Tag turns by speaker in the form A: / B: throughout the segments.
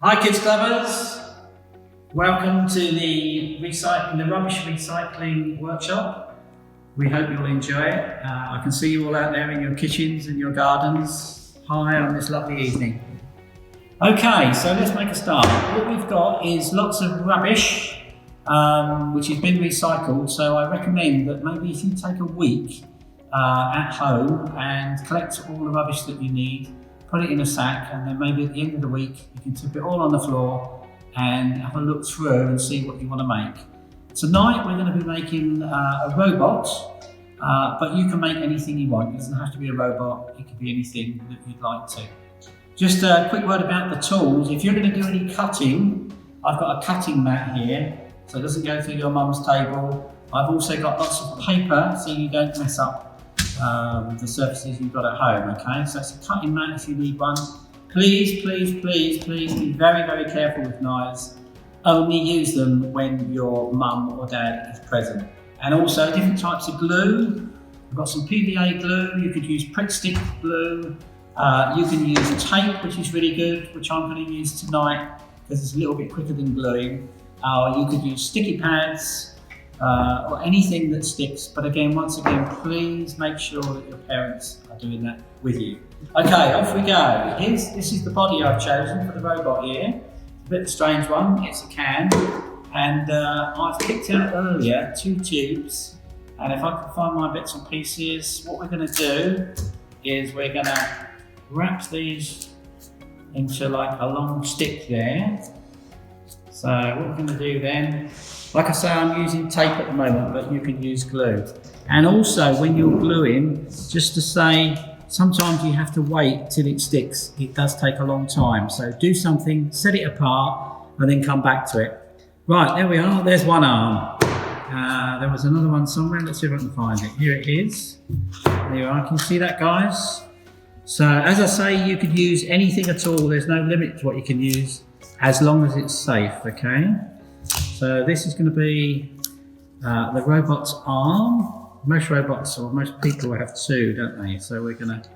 A: Hi Kidz Klubbers, welcome to the rubbish recycling workshop. We hope you'll enjoy it. I can see you all out there in your kitchens and your gardens. Hi on this lovely evening. Okay, so let's make a start. What we've got is lots of rubbish which has been recycled, so I recommend that maybe if you take a week at home and collect all the rubbish that you need, put it in a sack, and then maybe at the end of the week you can tip it all on the floor and have a look through and see what you want to make. Tonight we're going to be making a robot, but you can make anything you want. It doesn't have to be a robot, it could be anything that you'd like to. Just a quick word about the tools. If you're going to do any cutting, I've got a cutting mat here, so it doesn't go through your mum's table. I've also got lots of paper so you don't mess up the surfaces you've got at home, okay? So it's a cutting mat if you need one. Please, please, please, please be very, very careful with knives. Only use them when your mum or dad is present. And also different types of glue. We've got some PVA glue, you could use prick stick glue, you can use tape, which is really good, which I'm going to use tonight because it's a little bit quicker than gluing. You could use sticky pads, or anything that sticks, but again, once again, please make sure that your parents are doing that with you. Okay, off we go. This is the body I've chosen for the robot here. It's a bit of a strange one, it's a can, and I've picked out earlier 2 tubes, and if I can find my bits and pieces, what we're going to do is we're going to wrap these into like a long stick there. So what we're going to do then, like I say, I'm using tape at the moment, but you can use glue. And also when you're gluing, just to say, sometimes you have to wait till it sticks. It does take a long time. So do something, set it apart, and then come back to it. Right, there we are, there's one arm. There was another one somewhere, let's see if I can find it. Here it is. There you are, can you see that, guys? So as I say, you could use anything at all. There's no limit to what you can use, as long as it's safe, okay? So this is going to be the robot's arm. Most robots, or most people have 2, don't they? So we're going to,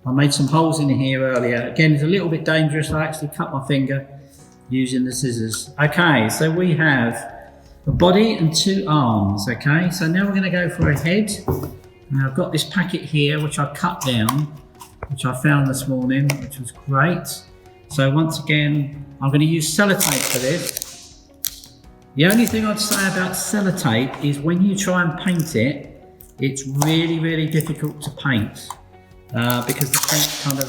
A: I made some holes in here earlier. Again, it's a little bit dangerous. I actually cut my finger using the scissors. Okay, so we have a body and 2 arms, okay? So now we're going to go for a head. Now I've got this packet here, which I cut down, which I found this morning, which was great. So once again, I'm going to use sellotape for this. The only thing I'd say about sellotape is when you try and paint it, it's really, really difficult to paint because the paint kind of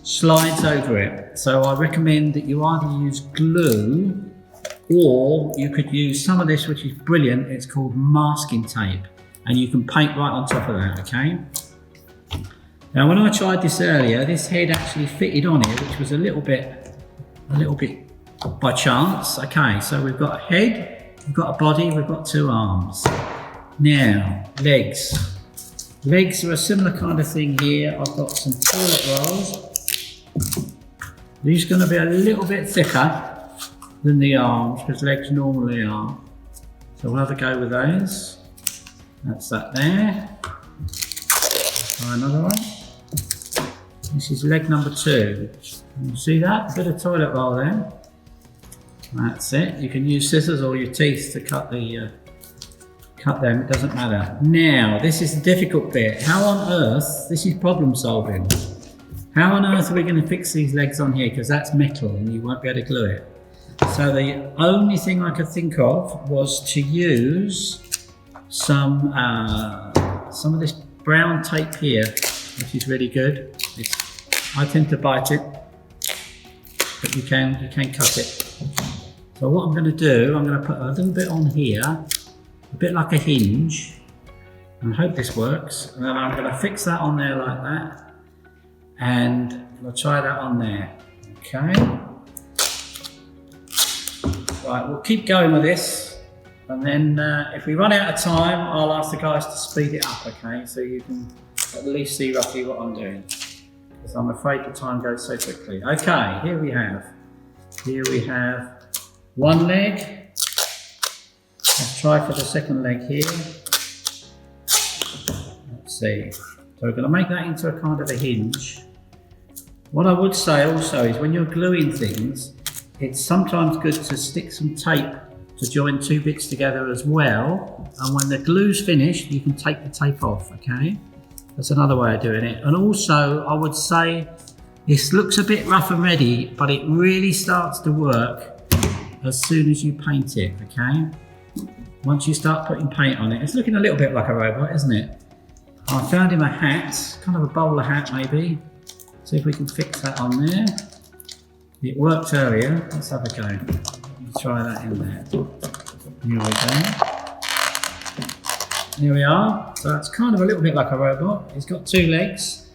A: slides over it. So I recommend that you either use glue or you could use some of this, which is brilliant. It's called masking tape, and you can paint right on top of that, okay? Now, when I tried this earlier, this head actually fitted on it, which was a little bit by chance. Okay, so we've got a head, we've got a body, we've got 2 arms. Now, legs. Legs are a similar kind of thing here. I've got some toilet rolls. These are going to be a little bit thicker than the arms, because legs normally are. So we'll have a go with those. That's that there. Try another one. This is leg number 2. Can you see that? A bit of toilet roll there. That's it. You can use scissors or your teeth to cut them, it doesn't matter. Now, this is the difficult bit. How on earth, this is problem solving. How on earth are we going to fix these legs on here? Because that's metal and you won't be able to glue it. So the only thing I could think of was to use some of this brown tape here, which is really good. I tend to bite it, but you can cut it. So what I'm going to do, I'm going to put a little bit on here, a bit like a hinge, and I hope this works. And then I'm going to fix that on there like that, and I'll try that on there. Okay. Right, we'll keep going with this, and then if we run out of time, I'll ask the guys to speed it up, okay? So you can at least see roughly what I'm doing, because I'm afraid the time goes so quickly. Okay, here we have 1 leg. Let's try for the 2nd leg here. Let's see. So we're going to make that into a kind of a hinge. What I would say also is when you're gluing things, it's sometimes good to stick some tape to join two bits together as well. And when the glue's finished, you can take the tape off, okay? That's another way of doing it. And also, I would say, this looks a bit rough and ready, but it really starts to work as soon as you paint it, okay? Once you start putting paint on it, it's looking a little bit like a robot, isn't it? I found him a hat, kind of a bowler hat maybe. See if we can fix that on there. It worked earlier, let's have a go. Let's try that in there. Here we go. Here we are. So it's kind of a little bit like a robot. He's got two legs.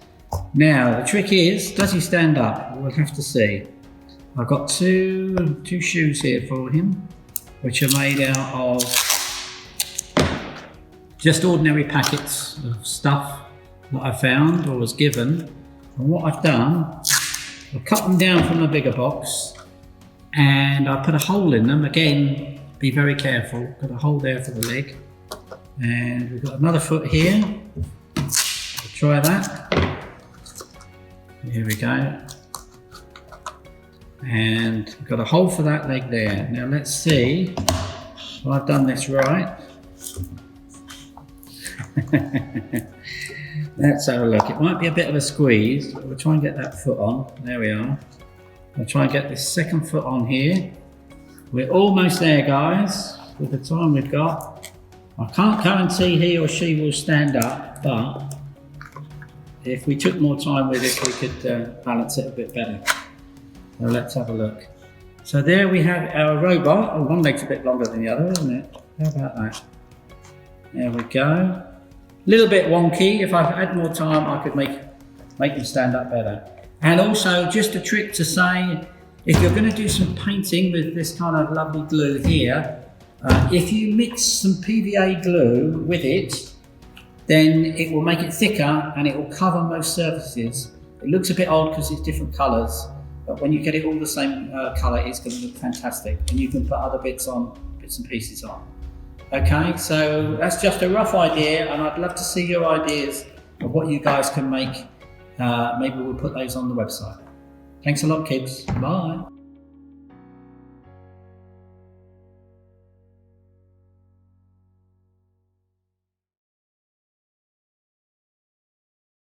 A: Now the trick is, does he stand up? We'll have to see. I've got two shoes here for him, which are made out of just ordinary packets of stuff that I found or was given. And what I've done, I've cut them down from the bigger box and I put a hole in them. Again, be very careful. Got a hole there for the leg. And we've got another foot here. We'll try that. Here we go. And we've got a hole for that leg there. Now let's see if I've done this right. Let's have a look. It might be a bit of a squeeze, but we'll try and get that foot on. There we are. I'll try and get this second foot on here. We're almost there, guys, with the time we've got. I can't guarantee he or she will stand up, but if we took more time with it, we could balance it a bit better. So let's have a look. So there we have our robot. Oh, one leg's a bit longer than the other, isn't it? How about that? There we go. A little bit wonky. If I had more time, I could make them stand up better. And also, just a trick to say, if you're going to do some painting with this kind of lovely glue here, if you mix some PVA glue with it, then it will make it thicker and it will cover most surfaces. It looks a bit odd because it's different colours, but when you get it all the same colour, it's going to look fantastic. And you can put other bits and pieces on. Okay, so that's just a rough idea, and I'd love to see your ideas of what you guys can make. Maybe we'll put those on the website. Thanks a lot, kids. Bye.